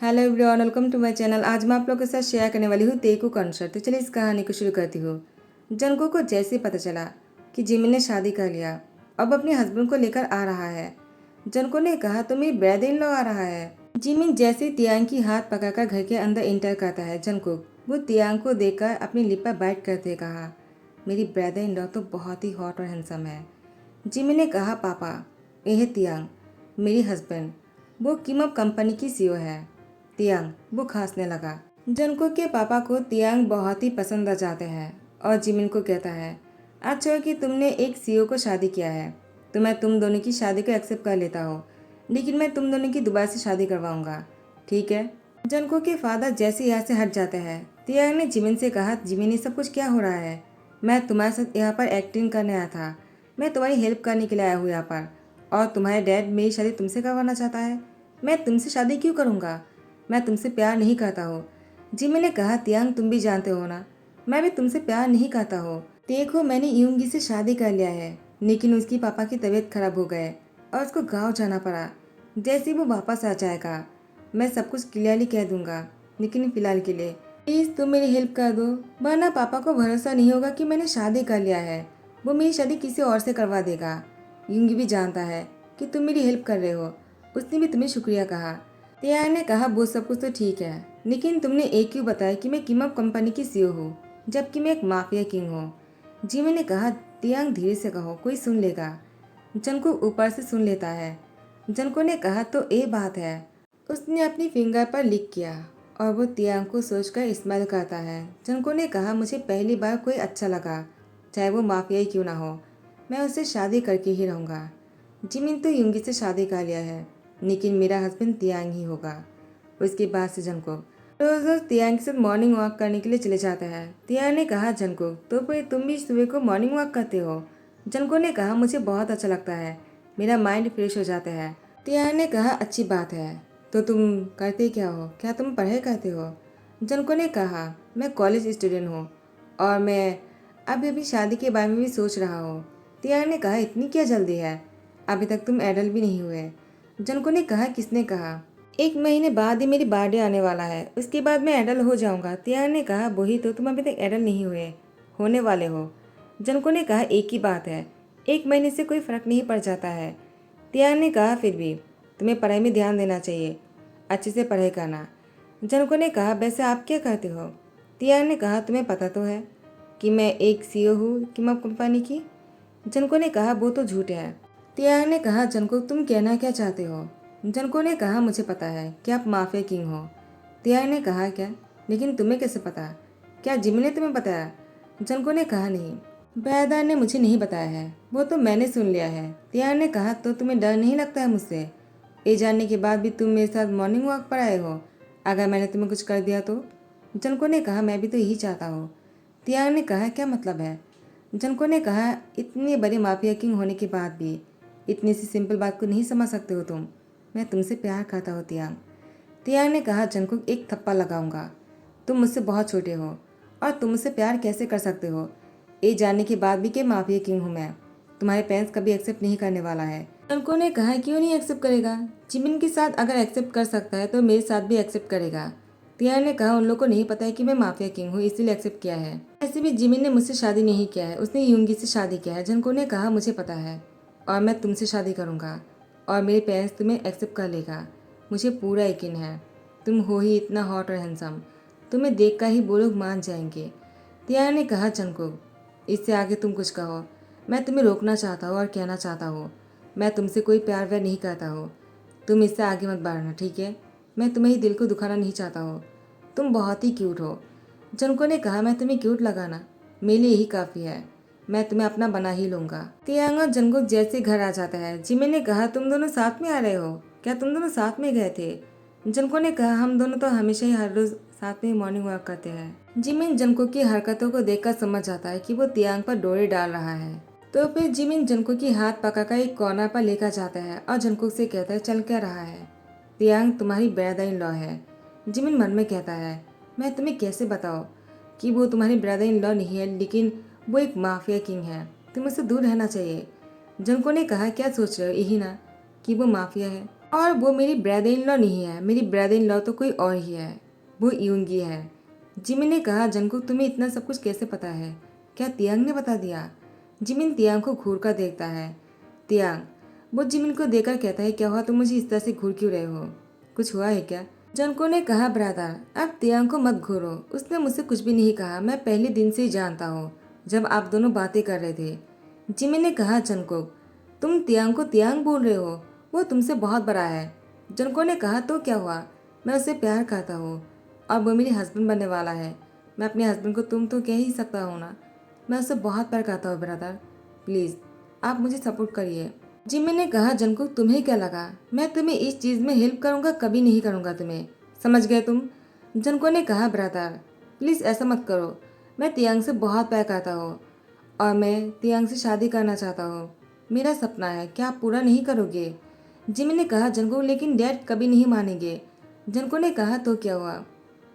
Hello everyone, welcome to my channel. आज मैं आप लोगों के साथ शेयर करने वाली हूँ तेकू कॉन्सर्ट। तो चलिए इस कहानी को शुरू करती हूँ। जंको को जैसे ही पता चला कि जिमिन ने शादी कर लिया, अब अपने हस्बैंड को लेकर आ रहा है। जंको ने कहा तो मेरी ब्रदर इन लॉ आ रहा है। जिमिन जैसे ही तियांग की हाथ पकड़कर घर के अंदर इंटर करता है, जंको वो तियांग को देखकर अपनी लिप पर बाइट करते कहा, मेरी ब्रदर इन लॉ तो बहुत ही हॉट और हैंडसम है। जिमिन ने कहा, पापा यह है तियांग, मेरी हस्बैंड, वो किमअप कंपनी की सीईओ है। तियांग वो खांसने लगा। जनको के पापा को तियांग बहुत ही पसंद आ जाते हैं और जिमिन को कहता है, अच्छा कि तुमने एक सीईओ को शादी किया है तो मैं तुम दोनों की शादी को एक्सेप्ट कर लेता हूँ, लेकिन मैं तुम दोनों की दोबारा से शादी करवाऊंगा, ठीक है। जनको के फादर जैसे यहाँ से हट जाते हैं, तियांग ने जिमिन से कहा, जिमिन ये सब कुछ क्या हो रहा है? मैं तुम्हारे साथ यहाँ पर एक्टिंग करने आया था, मैं तुम्हारी हेल्प करने के लिए आया हूँ यहाँ पर, और तुम्हारे डैड मेरी शादी तुमसे करवाना चाहता है। मैं तुमसे शादी क्यों करूँगा? मैं तुमसे प्यार नहीं करता हूँ। जिमी ने कहा, तियांग तुम भी जानते हो ना, मैं भी तुमसे प्यार नहीं करता हूँ। देखो मैंने यूंगी से शादी कर लिया है, लेकिन उसकी पापा की तबीयत खराब हो गए और उसको गाँव जाना पड़ा। जैसे ही वो वापस आ जाएगा मैं सब कुछ क्लियरली कह दूंगा, लेकिन फिलहाल के लिए प्लीज़ तुम मेरी हेल्प कर दो, वरना पापा को भरोसा नहीं होगा कि मैंने शादी कर लिया है, वो मेरी शादी किसी और से करवा देगा। यूंगी भी जानता है कि तुम मेरी हेल्प कर रहे हो, उसने भी तुम्हें शुक्रिया कहा। तियांग ने कहा, वो सब कुछ तो ठीक है, लेकिन तुमने एक क्यों बताया कि मैं किमअप कंपनी की सीईओ हूँ जबकि मैं एक माफिया किंग हूँ? जिमी ने कहा, तियांग धीरे से कहो, कोई सुन लेगा। जनको ऊपर से सुन लेता है। जनको ने कहा, तो ये बात है। उसने अपनी फिंगर पर लिख किया और वो तियांग को सोचकर स्माइल करता है। जनको ने कहा, मुझे पहली बार कोई अच्छा लगा, चाहे वो माफिया ही क्यों ना हो, मैं उससे शादी करके ही रहूँगा। जिमिन तो यूंगी से शादी कर लिया है, लेकिन मेरा हस्बैंड तियांग ही होगा। उसके बाद से जनको रोज रोज तियांग के साथ मॉर्निंग वॉक करने के लिए चले जाता है। तियांग ने कहा, जनको तो फिर तुम भी सुबह को मॉर्निंग वॉक करते हो? जनको ने कहा, मुझे बहुत अच्छा लगता है, मेरा माइंड फ्रेश हो जाता है। तियांग ने कहा, अच्छी बात है, तो तुम करते क्या हो, क्या तुम पढ़ाई करते हो? जनको ने कहा, मैं कॉलेज स्टूडेंट हूँ और मैं अभी अभी शादी के बारे में भी सोच रहा हूँ। तियांग ने कहा, इतनी क्या जल्दी है, अभी तक तुम एडल्ट भी नहीं हुए। जनको ने कहा, किसने कहा? 1 महीने बाद ही मेरी बर्थडे आने वाला है, उसके बाद मैं एडल्ट हो जाऊंगा। तियांग ने कहा, वही तो, तुम अभी तक एडल्ट नहीं हुए, होने वाले हो। जनको ने कहा, एक ही बात है, 1 महीने से कोई फर्क नहीं पड़ जाता है। तियांग ने कहा, फिर भी तुम्हें पढ़ाई में ध्यान देना चाहिए, अच्छे से पढ़ाई करना। जनको ने कहा, वैसे आप क्या कहते हो? तियांग ने कहा, तुम्हें पता तो है कि मैं एक सीईओ हूँ किमअप कंपनी की। जनको ने कहा, वो तो झूठ है। तियांग ने कहा, जनको तुम कहना क्या चाहते हो? जनको ने कहा, मुझे पता है कि आप माफिया किंग हो। तियांग ने कहा, क्या, लेकिन तुम्हें कैसे पता? क्या जिमी ने तुम्हें बताया? जनको ने कहा, नहीं, बेहदार ने मुझे नहीं बताया है, वो तो मैंने सुन लिया है। तियांग ने कहा, तो तुम्हें डर नहीं लगता है मुझसे? ये जानने के बाद भी तुम मेरे साथ मॉर्निंग वॉक पर आए हो, अगर मैंने तुम्हें कुछ कर दिया तो? जनको ने कहा, मैं भी तो यही चाहता हूँ। तियांग ने कहा, क्या मतलब है? जनको ने कहा, इतनी बड़ी माफिया किंग होने के बाद भी इतनी सी सिंपल बात को नहीं समझ सकते हो तुम? मैं तुमसे प्यार करता हूँ तियांग। तियांग ने कहा, जनको एक थप्पड़ लगाऊंगा, तुम मुझसे बहुत छोटे हो और तुम मुझसे प्यार कैसे कर सकते हो, ये जानने के बाद भी कि माफिया किंग हूँ मैं, तुम्हारे पेरेंट्स कभी एक्सेप्ट नहीं करने वाला है। जनको ने कहा, क्यों नहीं एक्सेप्ट करेगा? जिमिन के साथ अगर एक्सेप्ट कर सकता है तो मेरे साथ भी एक्सेप्ट करेगा। तियांग ने कहा, उन लोगों को नहीं पता है कि मैं माफिया किंग हूँ, इसीलिए एक्सेप्ट किया है। ऐसे भी जिमिन ने मुझसे शादी नहीं किया है, उसने यूंगी से शादी किया है। जनको ने कहा, मुझे पता है और मैं तुमसे शादी करूँगा और मेरे पेरेंट्स तुम्हें एक्सेप्ट कर लेगा, मुझे पूरा यकीन है। तुम हो ही इतना हॉट और हैंडसम, तुम्हें देख कर ही वो लोग मान जाएंगे। तियांग ने कहा, जनको इससे आगे तुम कुछ कहो, मैं तुम्हें रोकना चाहता हूँ और कहना चाहता हूँ, मैं तुमसे कोई प्यार व्यार नहीं करता हूँ, तुम इससे आगे मत बढ़ना, ठीक है? मैं तुम्हें ही दिल को दुखाना नहीं चाहता हूँ, तुम बहुत ही क्यूट हो। जनको ने कहा, मैं तुम्हें क्यूट लगाना, मेरे लिए यही काफ़ी है, मैं तुम्हें अपना बना ही लूंगा। तियांग और जनको जैसे घर आ जाता है, जिमी ने कहा, तुम दोनों साथ में आ रहे हो क्या? तुम दोनों साथ में गए थे? जनको ने कहा, हम दोनों तो हमेशा ही हर रोज साथ में मॉर्निंग वॉक करते हैं। जिमिन जनको की हरकतों को देखकर समझ जाता है कि वो तियांग पर डोरे डाल रहा है। तो फिर जिमिन जनको की हाथ पकड़कर एक कॉर्नर पर लेकर जाता है और जनको से कहता है, चल क्या रहा है? तियांग तुम्हारी ब्रदर इन लॉ है। जिमिन मन में कहता है, मैं तुम्हें कैसे बताऊँ कि वो तुम्हारी ब्रदर इन लॉ नहीं है, लेकिन वो एक माफिया किंग है, तुम्हें उससे दूर रहना चाहिए। जनको ने कहा, क्या सोच रहे हो, यही ना कि वो माफिया है? और वो मेरी ब्रदर इन लॉ नहीं है, मेरी ब्रदर इन लॉ तो कोई और ही है, वो यूंगी है। जिमिन ने कहा, जंगकुक तुम्हें इतना सब कुछ कैसे पता है? क्या तियांग ने बता दिया? जिमिन तियांग को घूर कर देखता है। तियांग वो जिमिन को देखकर कहता है, क्या हुआ, तुम मुझे इस तरह से घूर क्यों रहे हो? कुछ हुआ है क्या? जंको ने कहा, ब्रदर अब तियांग को मत घूरो, उसने मुझसे कुछ भी नहीं कहा, मैं पहले दिन से ही जानता हूँ जब आप दोनों बातें कर रहे थे। जिमिन ने कहा, जंकुक तुम तियांग को तियांग बोल रहे हो, वो तुमसे बहुत बड़ा है। जंको ने कहा, तो क्या हुआ, मैं उसे प्यार करता हूँ और वो मेरी हस्बैंड बनने वाला है। मैं अपने हस्बैंड को तुम तो कह ही सकता हूँ ना। मैं उससे बहुत प्यार करता हूँ ब्रदर, प्लीज़ आप मुझे सपोर्ट करिए। जिमिन ने कहा, जंकुक तुम्हें क्या लगा मैं तुम्हें इस चीज़ में हेल्प करूँगा? कभी नहीं करूँगा तुम्हें, समझ गए तुम? जंको ने कहा, ब्रदर प्लीज़ ऐसा मत करो, मैं तियांग से बहुत प्यार करता हूँ और मैं तियांग से शादी करना चाहता हूँ। मेरा सपना है, क्या आप पूरा नहीं करोगे? जिमिन ने कहा, जंको लेकिन डैड कभी नहीं मानेंगे। जंको ने कहा, तो क्या हुआ,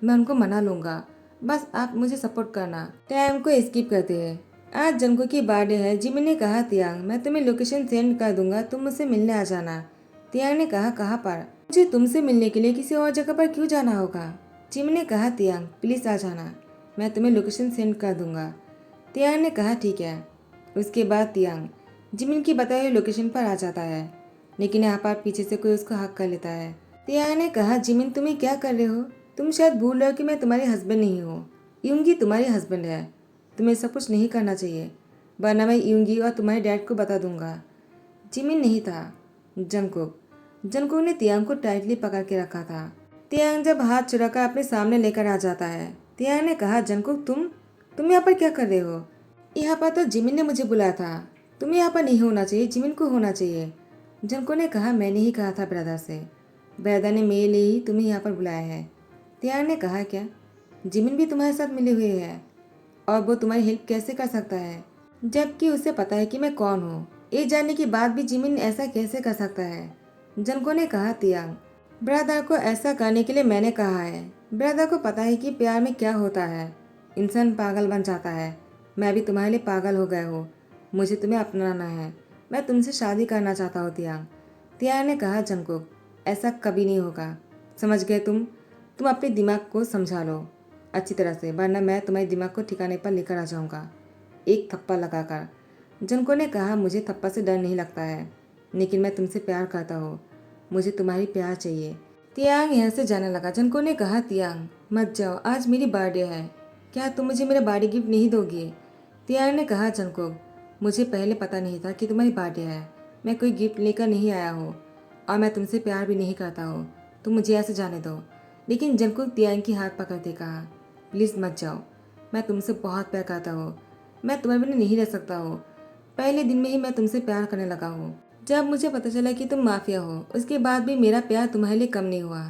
मैं उनको मना लूँगा, बस आप मुझे सपोर्ट करना। टाइम को स्किप करते हैं। आज जंको की बर्थडे है। जिमिन ने कहा, तियांग मैं तुम्हें लोकेशन सेंड कर दूंगा, तुम मुझसे मिलने आ जाना। तियांग ने कहा, कहाँ पर? मुझे तुमसे मिलने के लिए किसी और जगह पर क्यों जाना होगा? जिमिन ने कहा, तियांग प्लीज़ आ जाना, मैं तुम्हें लोकेशन सेंड कर दूंगा। तियांग ने कहा, ठीक है। उसके बाद तियांग जिमिन की बताई हुई लोकेशन पर आ जाता है, लेकिन यहाँ पर पीछे से कोई उसको हक कर लेता है। तियांग ने कहा, जिमिन तुम्हें क्या कर रहे हो? तुम शायद भूल रहे हो कि मैं तुम्हारी हस्बैंड नहीं हूँ, यूंगी तुम्हारी हस्बैंड है। तुम्हें सब कुछ नहीं करना चाहिए, वरना मैं यूंगी और तुम्हारे डैड को बता दूंगा। जिमिन नहीं था, जंकुक। जंकुक ने तियांग को टाइटली पकड़ के रखा था। तियांग जब हाथ चुराकर अपने सामने लेकर आ जाता है, तियांग ने कहा, जंकुक तुम यहाँ पर क्या कर रहे हो? यहाँ पर तो जिमिन ने मुझे बुलाया था, तुम्हें यहाँ पर नहीं होना चाहिए, जिमिन को होना चाहिए। जंको ने कहा, मैंने ही कहा था ब्रदर से, ब्रदर ने मेरे लिए ही तुम्हें यहाँ पर बुलाया है। तियांग ने कहा, क्या जिमिन भी तुम्हारे साथ मिले हुए है? और वो तुम्हारी हेल्प कैसे कर सकता है, जबकि उसे पता है कि मैं कौन हूँ? ये जानने के बाद भी जिमिन ऐसा कैसे कर सकता है? जंको ने कहा, तियांग ब्रदर को ऐसा करने के लिए मैंने कहा है। ब्रदर को पता है कि प्यार में क्या होता है, इंसान पागल बन जाता है। मैं भी तुम्हारे लिए पागल हो गया हूँ, मुझे तुम्हें अपनाना है, मैं तुमसे शादी करना चाहता हूँ तियांग। तियांग ने कहा, जंकुक ऐसा कभी नहीं होगा, समझ गए तुम अपने दिमाग को समझा लो अच्छी तरह से, वरना मैं तुम्हारे दिमाग को ठिकाने पर लेकर आ जाऊंगा, एक थप्पड़ लगाकर। जंको ने कहा, मुझे थप्पड़ से डर नहीं लगता है, लेकिन मैं तुमसे प्यार करता हूँ, मुझे तुम्हारी प्यार चाहिए। तियांग यहाँ से जाने लगा। जंको ने कहा, तियांग मत जाओ, आज मेरी बर्थडे है, क्या तुम मुझे मेरा बर्थडे गिफ्ट नहीं दोगे? तियांग ने कहा, जंको मुझे पहले पता नहीं था कि तुम्हारी बर्थडे है, मैं कोई गिफ्ट लेकर नहीं आया हूँ और मैं तुमसे प्यार भी नहीं करता हूँ, तुम मुझे ऐसे जाने दो। लेकिन जंकुक तियांग की हाथ पकड़ते कहा, प्लीज़ मत जाओ, मैं तुमसे बहुत प्यार करता हूँ, मैं तुम्हारे बिना नहीं रह सकता हूँ। पहले दिन में ही मैं तुमसे प्यार करने लगा हूँ। जब मुझे पता चला कि तुम माफिया हो, उसके बाद भी मेरा प्यार तुम्हारे लिए कम नहीं हुआ।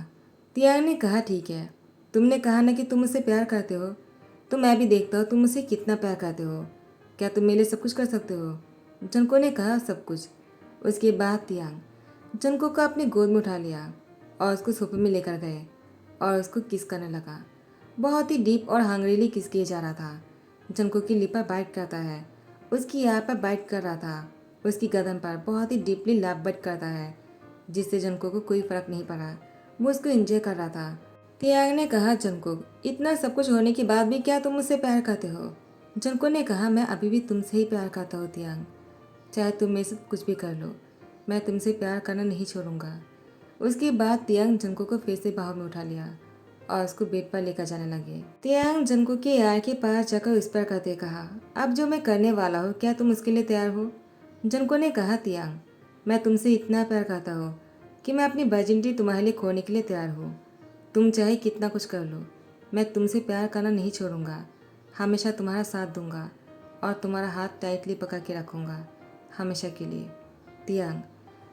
तियांग ने कहा, ठीक है, तुमने कहा ना कि तुम मुझसे प्यार करते हो, तो मैं भी देखता हूँ तुम मुझसे कितना प्यार करते हो। क्या तुम मेरे लिए सब कुछ कर सकते हो? जंको ने कहा, सब कुछ। उसके बाद तियांग जंको को अपनी गोद में उठा लिया और उसको सोफे में लेकर गए और उसको किस करने लगा। बहुत ही डीप और हंगरीली किस किए जा रहा था। जंको की लिप पर बाइट करता है, उसकी यार पर बाइट कर रहा था, उसकी गर्दन पर बहुत ही डीपली लैप बट करता है, जिससे जंको को कोई फर्क नहीं पड़ा, वो उसको एंजॉय कर रहा था। तियांग ने कहा, जंको इतना सब कुछ होने के बाद भी क्या तुम मुझसे प्यार करते हो? जंको ने कहा, मैं अभी भी तुमसे ही प्यार करता हूँ तियांग, चाहे तुम मेरे से कुछ भी कर लो, मैं तुमसे प्यार करना नहीं छोड़ूंगा। उसके बाद तियांग जंको को फिर से बाहों में उठा लिया और उसको बेड पर लेकर जाने लगे। तियांग जंको के यार के पास जाकर विस्पर करते कहा, अब जो मैं करने वाला हूँ क्या तुम उसके लिए तैयार हो? जंको ने कहा, तियांग मैं तुमसे इतना प्यार करता हूँ कि मैं अपनी वर्जिनिटी तुम्हारे लिए खोने के लिए तैयार हूँ। तुम चाहे कितना कुछ कर लो, मैं तुमसे प्यार करना नहीं छोड़ूंगा, हमेशा तुम्हारा साथ दूंगा और तुम्हारा हाथ टाइटली पकड़ के रखूंगा हमेशा के लिए। तियांग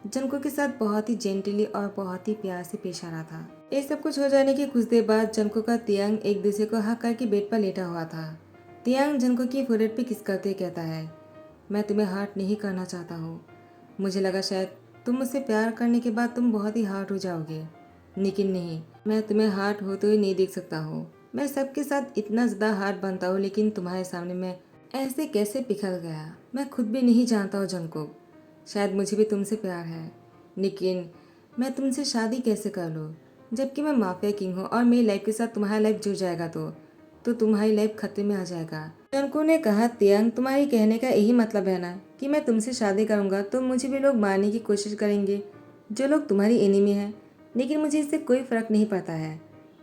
जंको के साथ बहुत ही जेंटली और बहुत ही प्यार से पेश आ रहा था। ये सब कुछ हो जाने के कुछ देर बाद जंको का तियांग एक दूसरे को हक करके बेड पर लेटा हुआ था। तियांग जंको की फोrehead पे किस करते कहता है, मैं तुम्हें हर्ट नहीं करना चाहता हूँ, मुझे लगा शायद तुम मुझसे प्यार करने के बाद तुम बहुत ही हार्ट हो जाओगे, लेकिन नहीं, मैं तुम्हें हार्ट होते हुए नहीं देख सकता हूँ। मैं सबके साथ इतना ज़्यादा हार्ट बनता हूँ, लेकिन तुम्हारे सामने मैं ऐसे कैसे पिघल गया, मैं खुद भी नहीं जानता हूँ जंको। शायद मुझे भी तुमसे प्यार है, लेकिन मैं तुमसे शादी कैसे कर लूँ, जबकि मैं माफिया किंग हूँ और मेरी लाइफ के साथ तुम्हारा लाइफ जुड़ जाएगा तो तुम्हारी लाइफ खतरे में आ जाएगा। जंको ने कहा, तियांग तुम्हारी कहने का यही मतलब है ना कि मैं तुमसे शादी करूंगा तो मुझे भी लोग मारने की कोशिश करेंगे, जो लोग तुम्हारी एनिमी हैं। लेकिन मुझे इससे कोई फर्क नहीं पड़ता है,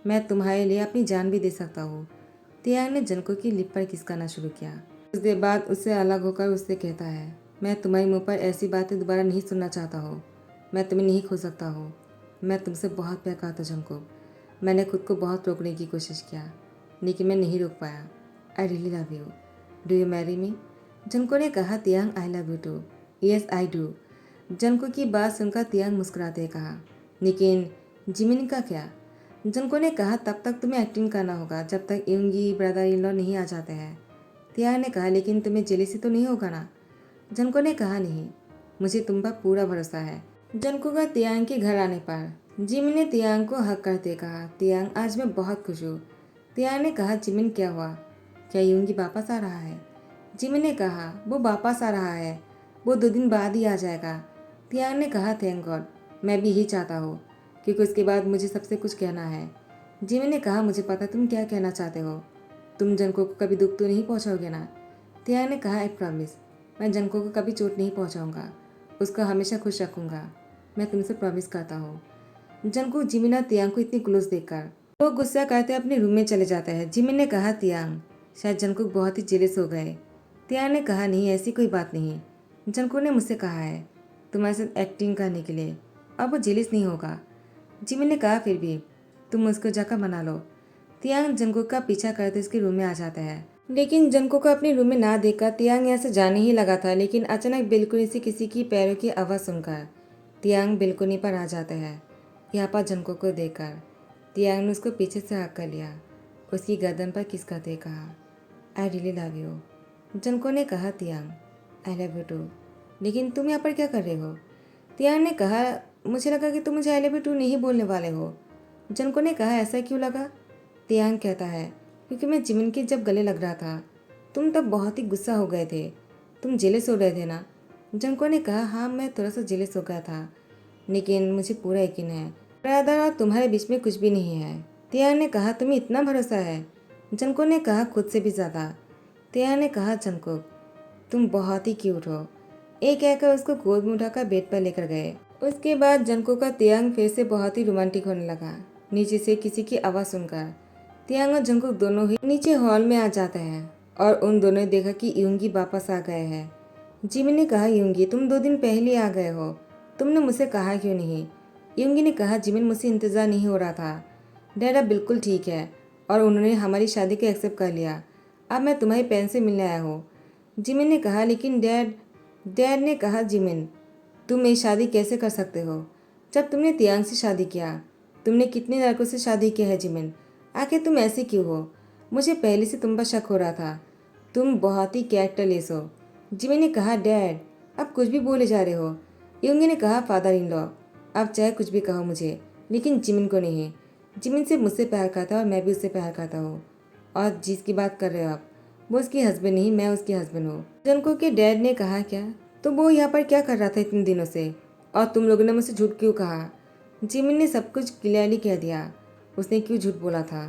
मैं तुम्हारे लिए अपनी जान भी दे सकता हूँ। तियांग ने जंको की लिप पर किसकाना शुरू किया। कुछ देर बाद उससे अलग होकर उससे कहता है, मैं तुम्हारे मुंह पर ऐसी बातें दोबारा नहीं सुनना चाहता हूँ। मैं तुम्हें नहीं खो सकता हूँ। मैं तुमसे बहुत प्यार करता हूँ जंको। मैंने खुद को बहुत रोकने की कोशिश किया, लेकिन मैं नहीं रोक पाया। I really love you, do you marry me? Junko ने कहा, Tiang I love you too. Yes I do. Junko की बात सुनकर तियांग मुस्कुराते कहा, लेकिन जिमिन का क्या? जंको ने कहा, तब तक तुम्हें एक्टिंग करना होगा जब तक युंगी ब्रदर इन लॉ नहीं आ जाते हैं। तियांग ने कहा, लेकिन तुम्हें जेलेसी तो नहीं होगा ना? जंको ने कहा, नहीं, मुझे तुम पर पूरा भरोसा है। जंको का तियांग के घर आने पर जिमिन ने तियांग को हक करते कहा, तियांग आज मैं बहुत खुश हूँ। तियांग ने कहा, जिमिन क्या हुआ, क्या युंगी वापस आ रहा है? जिमिन ने कहा, वो वापस आ रहा है, वो 2 दिन बाद ही आ जाएगा। तियांग ने कहा, थैंक गॉड, मैं भी यही चाहता हूँ, क्योंकि उसके बाद मुझे सबसे कुछ कहना है। जिमिन ने कहा, मुझे पता तुम क्या कहना चाहते हो, तुम जंको को कभी दुख तो नहीं पहुँचाओगे ना? तियांग ने कहा, आई प्रॉमिस, मैं जंको को कभी चोट नहीं पहुँचाऊँगा, उसको हमेशा खुश रखूँगा, मैं तुमसे प्रॉमिस करता हूँ। जंको जिमिन और तियांग को इतनी क्लोज देखकर वो गुस्सा करते अपने रूम में चले जाता है। जिमिन ने कहा, तियांग शायद जंको बहुत ही जेलस हो गए। तियांग ने कहा, नहीं, ऐसी कोई बात नहीं, जंको ने मुझसे कहा है तुम्हारे साथ एक्टिंग करने के लिए, अब वो जेलस नहीं होगा। जिमिन ने कहा, फिर भी तुम उसको जाकर मना लो। तियांग जंको का पीछा करते उसके रूम में आ जाता है, लेकिन जंको को अपने रूम में ना देखकर तियांग यहाँ से जाने ही लगा था, लेकिन अचानक बिल्कुनी से किसी की पैरों की आवाज़ सुनकर तियांग बिल्कुनी पर आ जाता है। यहाँ पर जंको को देखकर तियांग ने उसको पीछे से हक कर लिया, उसकी गर्दन पर किस करते कहा, आई रियली लव यू। जंको ने कहा, Tiang I love you to, लेकिन तुम यहाँ पर क्या कर रहे हो? तियांग ने कहा, मुझे लगा कि तुम मुझे आई लव यू टू नहीं बोलने वाले हो। जंको ने कहा, ऐसा क्यों लगा? तियांग कहता है, क्योंकि मैं जिमिन के जब गले लग रहा था तुम तब बहुत ही गुस्सा हो गए थे, तुम जेलस हो रहे थे ना? जंको ने कहा, हाँ, मैं थोड़ा सा जेलस हो गया था, लेकिन मुझे पूरा यकीन है ब्रदर और तुम्हारे बीच में कुछ भी नहीं है। तियांग ने कहा, तुम्हें इतना भरोसा है? जंको ने कहा, खुद से भी ज़्यादा। तियांग ने कहा, जंको तुम बहुत ही क्यूट हो। एक कहकर उसको गोद में उठाकर बेड पर लेकर गए। उसके बाद जंको का तियांग फिर से बहुत ही रोमांटिक होने लगा। नीचे से किसी की आवाज़ सुनकर तियांग और जंको दोनों ही नीचे हॉल में आ जाते हैं और उन दोनों ने देखा कि युंगी वापस आ गए हैं। जिमिन ने कहा, युंगी तुम 2 दिन पहले आ गए हो, तुमने मुझसे कहा क्यों नहीं? युंगी ने कहा, जिमिन मुझसे इंतज़ार नहीं हो रहा था, डैड अब बिल्कुल ठीक है और उन्होंने हमारी शादी को एक्सेप्ट कर लिया, अब मैं तुम्हारी पेन से मिलने आया हूँ। जिमिन ने कहा, लेकिन डैड। डैड ने कहा, जिमिन तुम मेरी शादी कैसे कर सकते हो जब तुमने तियांग से शादी किया? तुमने कितने लड़कों से शादी की है जिमिन, आखिर तुम ऐसे क्यों हो? मुझे पहले से तुम पर शक हो रहा था, तुम बहुत ही कैरेक्टरलेस हो। जिमिन ने कहा, डैड अब कुछ भी बोले जा रहे हो। युंगी ने कहा, फादर इन लॉ अब चाहे कुछ भी कहो मुझे, लेकिन जिमिन को नहीं। जिमिन से मुझसे प्यार करता है और मैं भी उससे प्यार करता हूँ, और जिसकी बात कर रहे हो आप वो उसकी हस्बैंड नहीं, मैं उसकी हस्बैंड हूँ। जंको के डैड ने कहा, क्या? तो वो यहाँ पर क्या कर रहा था इतने दिनों से, और तुम लोगों ने मुझसे झूठ क्यों कहा? जिमिन ने सब कुछ क्लियरली कह दिया, उसने क्यों झूठ बोला था।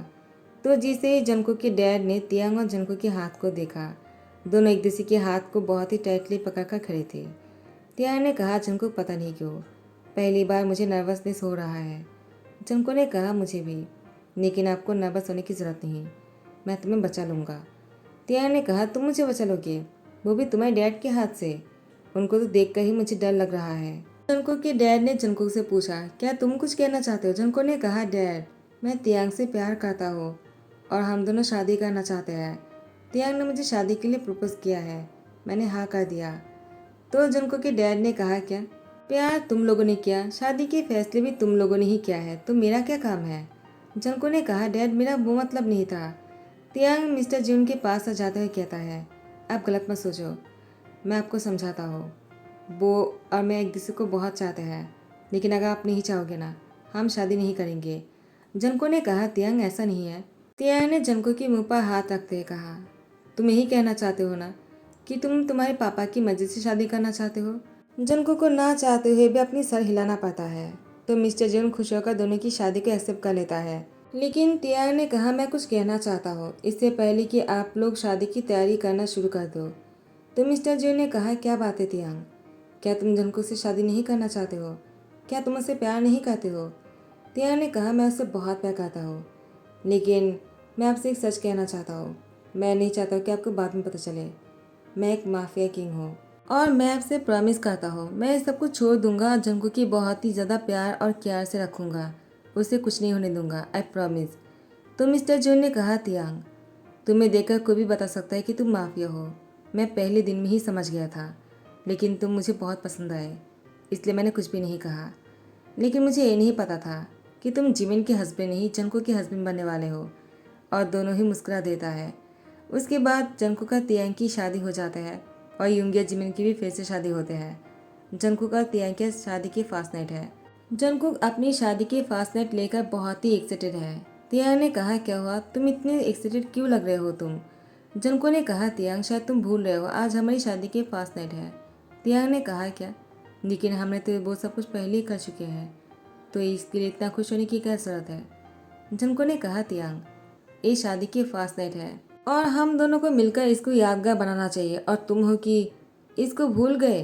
तो जिसे जंको के डैड ने तियांग और जंको के हाथ को देखा, दोनों एक दूसरे के हाथ को बहुत ही टाइटली पकड़कर खड़े थे। तियांग ने कहा, जंको पता नहीं क्यों पहली बार मुझे नर्वसनेस हो रहा है। जंको ने कहा, मुझे भी, लेकिन आपको नर्वस होने की ज़रूरत नहीं, मैं तुम्हें बचा लूँगा। तियांग ने कहा, तुम मुझे बचा लोगे, वो भी तुम्हारे डैड के हाथ से? उनको तो देखकर ही मुझे डर लग रहा है। जंको के डैड ने जंको से पूछा, क्या तुम कुछ कहना चाहते हो? जंको ने कहा, डैड मैं तियांग से प्यार करता हूँ और हम दोनों शादी करना चाहते हैं। तियांग ने मुझे शादी के लिए प्रपोज किया है, मैंने हाँ कर दिया। तो जंको के डैड ने कहा, क्या प्यार तुम लोगों ने किया, शादी के फैसले भी तुम लोगों ने ही किया है, तो मेरा क्या काम है? जंको ने कहा, डैड मेरा वो मतलब नहीं था। तियांग मिस्टर जून के पास आ जाते हुए कहता है, आप गलत मत सोचो, मैं आपको समझाता हूँ, वो और मैं एक दूसरे को बहुत चाहते हैं, लेकिन अगर आप नहीं चाहोगे ना, हम शादी नहीं करेंगे। जंको ने कहा, तियांग ऐसा नहीं है। तियांग ने जंको के मुंह पर हाथ रखते हुए कहा, तुम यही कहना चाहते हो ना कि तुम तुम्हारे पापा की मर्जी से शादी करना चाहते हो? जंको को ना चाहते हुए भी अपनी सर हिलाना पड़ता है। तो मिस्टर जून खुश होकर दोनों की शादी को एक्सेप्ट कर लेता है। लेकिन तियांग ने कहा, मैं कुछ कहना चाहता हूँ इससे पहले कि आप लोग शादी की तैयारी करना शुरू कर दो। तो मिस्टर जून ने कहा, क्या बात है तियांग, क्या तुम जंकुक से शादी नहीं करना चाहते हो? क्या तुम उससे प्यार नहीं करते हो? तियांग ने कहा, मैं उससे बहुत प्यार करता हूँ, लेकिन मैं आपसे एक सच कहना चाहता हूँ। मैं नहीं चाहता कि आपको बाद में पता चले मैं एक माफिया किंग हूँ, और मैं आपसे प्रॉमिस करता हूँ मैं सब कुछ छोड़ दूंगा और जंकुक की बहुत ही ज़्यादा प्यार और प्यार से रखूँगा, उसे कुछ नहीं होने दूंगा, आई प्रॉमिस। तो मिस्टर जून ने कहा, तियांग तुम्हें देखकर कोई भी बता सकता है कि तुम माफिया हो। मैं पहले दिन में ही समझ गया था, लेकिन तुम मुझे बहुत पसंद आए, इसलिए मैंने कुछ भी नहीं कहा। लेकिन मुझे ये नहीं पता था कि तुम जिमिन के हस्बैंड नहीं जंकुक के हस्बैंड बनने वाले हो। और दोनों ही मुस्कुरा देता है। उसके बाद जंकुक का तियांग की शादी हो जाता है और यूंगी और जिमिन की भी फिर से शादी होते हैं। जंकुक और तियांग की शादी की फास्ट नाइट है। जंकुक अपनी शादी की फास्ट नाइट लेकर बहुत ही एक्साइटेड है। तियांग ने कहा, क्या हुआ, तुम इतने एक्साइटेड क्यों लग रहे हो तुम? जंकुक ने कहा, तियांग शायद तुम भूल रहे हो आज हमारी शादी की फास्ट नाइट है। तियांग ने कहा, क्या? लेकिन हमने तो वो सब कुछ पहले ही कर चुके हैं, तो इसके लिए इतना खुश होने की क्या जरूरत है? जंकुक ने कहा, तियांग ये शादी की फास्ट नाइट है और हम दोनों को मिलकर इसको यादगार बनाना चाहिए, और तुम हो कि इसको भूल गए।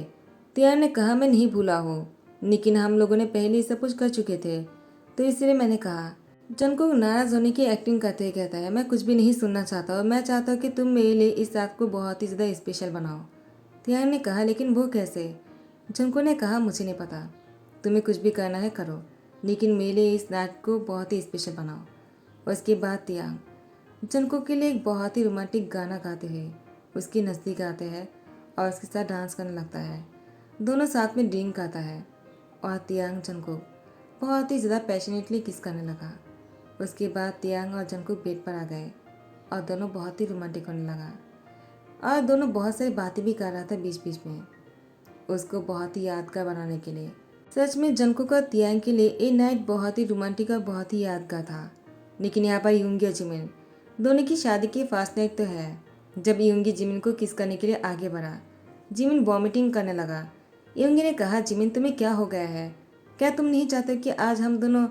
तियांग ने कहा, मैं नहीं भूला हूँ, लेकिन हम लोगों ने पहले ही सब कुछ कर चुके थे, तो इसलिए मैंने कहा। जंकुक नाराज होने की एक्टिंग करते हुए कहता है, मैं कुछ भी नहीं सुनना चाहता और मैं चाहता हूँ कि तुम मेरे लिए इस रात को बहुत ही ज़्यादा स्पेशल बनाओ। तियांग ने कहा, लेकिन वो कैसे? जंकुक ने कहा, मुझे नहीं पता, तुम्हें कुछ भी करना है करो, लेकिन मेरे लिए इस रात को बहुत ही स्पेशल बनाओ। उसके बाद तियांग जंकुक के लिए एक बहुत ही रोमांटिक गाना गाते हुए उसके नज़दीक आते हैं और उसके साथ डांस करने लगता है। दोनों साथ में ड्रिंक आता है और तियांग जंकुक बहुत ही ज़्यादा पैशनेटली किस करने लगा। उसके बाद तियांग और जंकुक बेड पर आ गए और दोनों बहुत ही रोमांटिक होने लगा, और दोनों बहुत सारी बातें भी कर रहा था बीच बीच में उसको बहुत ही यादगार बनाने के लिए। सच में जंकुक और तियांग के लिए ये नाइट बहुत ही रोमांटिक और बहुत ही यादगार था। लेकिन यहाँ पर यूंगी और जिमिन दोनों की शादी की फास्ट नाइट तो है। जब यूंगी जिमिन को किस करने के लिए आगे बढ़ा, जिमिन वॉमिटिंग करने लगा। यूंगी ने कहा, जिमिन तुम्हें क्या हो गया है? क्या तुम नहीं चाहते कि आज हम दोनों?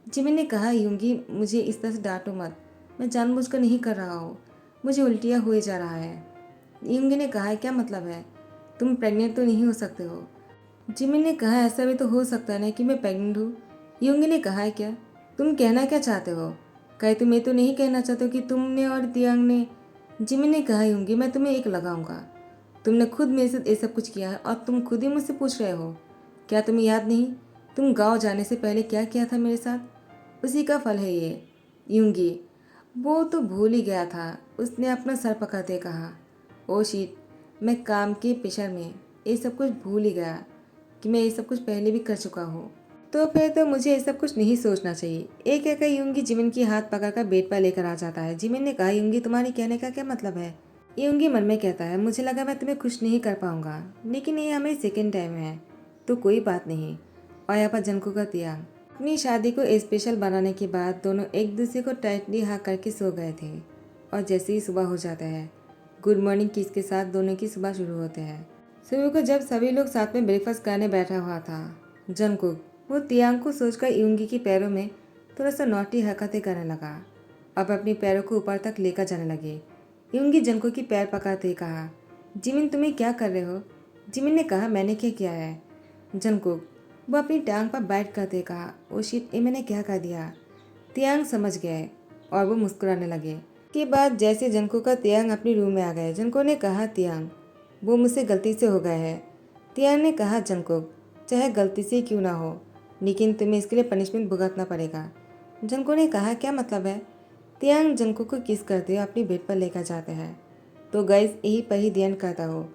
जिमिन ने कहा, यूंगी मुझे इस तरह से डांटो मत, मैं जानबूझकर नहीं कर रहा हूँ, मुझे उल्टियाँ हुए जा रहा है। यूंगी ने कहा, क्या मतलब है? तुम प्रेग्नेंट तो नहीं हो सकते हो। जिमिन ने कहा, ऐसा भी तो हो सकता है ना कि मैं प्रेग्नेंट हूँ। यूंगी ने कहा, क्या तुम कहना क्या चाहते हो? कहीं तुम ये तो नहीं कहना चाहते हो कि तुमने और तियांग ने? जिमिन ने कहा, यूंगी मैं तुम्हें एक लगाऊंगा, तुमने खुद मेरे साथ ये सब कुछ किया है और तुम खुद ही मुझसे पूछ रहे हो। क्या तुम्हें याद नहीं तुम गाँव जाने से पहले क्या किया था मेरे साथ? उसी का फल है ये। यूंगी वो तो भूल ही गया था, उसने अपना सर पकड़ते कहा। ओ शीट, मैं काम के प्रेशर में ये सब कुछ भूल ही गया कि मैं ये सब कुछ पहले भी कर चुका हूँ। तो फिर तो मुझे ये सब कुछ नहीं सोचना चाहिए। एक कहकर यूंगी जिमिन की हाथ पकड़कर बेड पर लेकर आ जाता है। जिमिन ने कहा, यूंगी तुम्हारे कहने का क्या मतलब है? यूंगी मन में कहता है, मुझे लगा मैं तुम्हें खुश नहीं कर पाऊंगा, लेकिन ये हमारी सेकेंड टाइम है, तो कोई बात नहीं। और यहाँ पर जंकुक का तियांग अपनी शादी को स्पेशल बनाने के बाद दोनों एक दूसरे को टाइटली हाँ करके सो गए थे। और जैसे ही सुबह हो जाता है, गुड मॉर्निंग किस के साथ दोनों की सुबह शुरू होते हैं। सुबह को जब सभी लोग साथ में ब्रेकफास्ट करने बैठा हुआ था, जंकुक वो तियांग को सोचकर यूंगी के पैरों में थोड़ा सा नौटी हरकतें करने लगा। अब अपने पैरों को ऊपर तक लेकर जाने लगे। यूंगी जंकुक की पैर पकड़ते कहा, जिमिन तुम्हें क्या कर रहे हो? जिमिन ने कहा, मैंने क्या किया है? जंकुक वो अपनी टांग पर बैठ करते कहा, ओ शिट, ये मैंने क्या कर दिया? तियांग समझ गए और वो मुस्कुराने लगे। के बाद जैसे जंकुक का तियांग अपने रूम में आ गए, जंकुक ने कहा, तियांग वो मुझसे गलती से हो गए है। तियांग ने कहा, जंकुक चाहे गलती से क्यों ना हो, लेकिन तुम्हें इसके लिए पनिशमेंट भुगतना पड़ेगा। जंकुक ने कहा, क्या मतलब है? तियांग जंकुक को किस करते हुए अपनी बेड पर लेकर जाते हैं। तो गाइस यही पर ही ध्यान करता हो।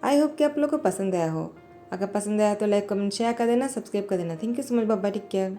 आई होप कि आप लोग को पसंद आया हो। अगर पसंद आया तो लाइक कमेंट शेयर कर देना, सब्सक्राइब कर देना। Thank you so much, bye bye, take care.